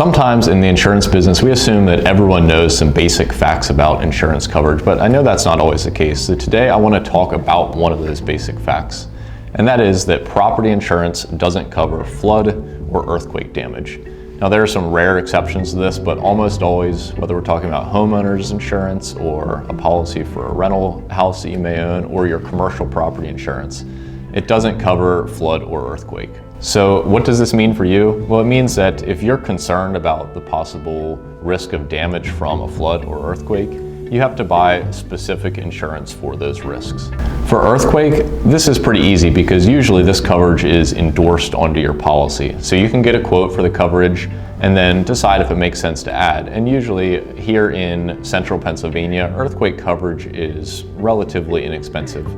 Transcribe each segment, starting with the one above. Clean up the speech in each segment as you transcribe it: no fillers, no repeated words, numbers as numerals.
Sometimes in the insurance business, we assume that everyone knows some basic facts about insurance coverage, but I know that's not always the case. So today I want to talk about one of those basic facts, and that is that property insurance doesn't cover flood or earthquake damage. Now there are some rare exceptions to this, but almost always, whether we're talking about homeowners insurance or a policy for a rental house that you may own or your commercial property insurance, it doesn't cover flood or earthquake. So what does this mean for you? Well, it means that if you're concerned about the possible risk of damage from a flood or earthquake, you have to buy specific insurance for those risks. For earthquake, this is pretty easy because usually this coverage is endorsed onto your policy. So you can get a quote for the coverage and then decide if it makes sense to add. And usually here in central Pennsylvania, earthquake coverage is relatively inexpensive.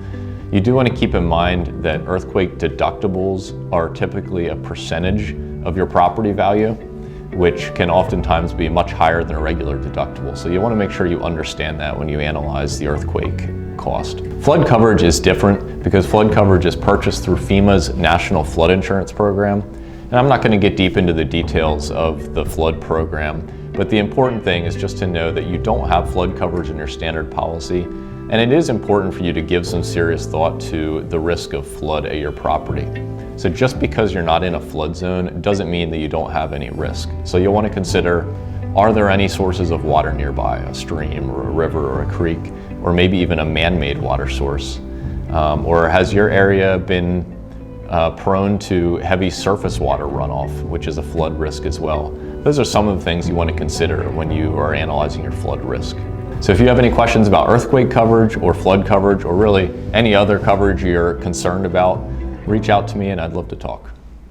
You do want to keep in mind that earthquake deductibles are typically a percentage of your property value, which can oftentimes be much higher than a regular deductible. So you want to make sure you understand that when you analyze the earthquake cost. Flood coverage is different because flood coverage is purchased through FEMA's National Flood Insurance Program. And I'm not going to get deep into the details of the flood program, but the important thing is just to know that you don't have flood coverage in your standard policy. And it is important for you to give some serious thought to the risk of flood at your property. So just because you're not in a flood zone doesn't mean that you don't have any risk. So you'll want to consider, are there any sources of water nearby, a stream or a river or a creek, or maybe even a man-made water source? Or has your area been prone to heavy surface water runoff, which is a flood risk as well? Those are some of the things you want to consider when you are analyzing your flood risk. So if you have any questions about earthquake coverage or flood coverage or really any other coverage you're concerned about, reach out to me and I'd love to talk.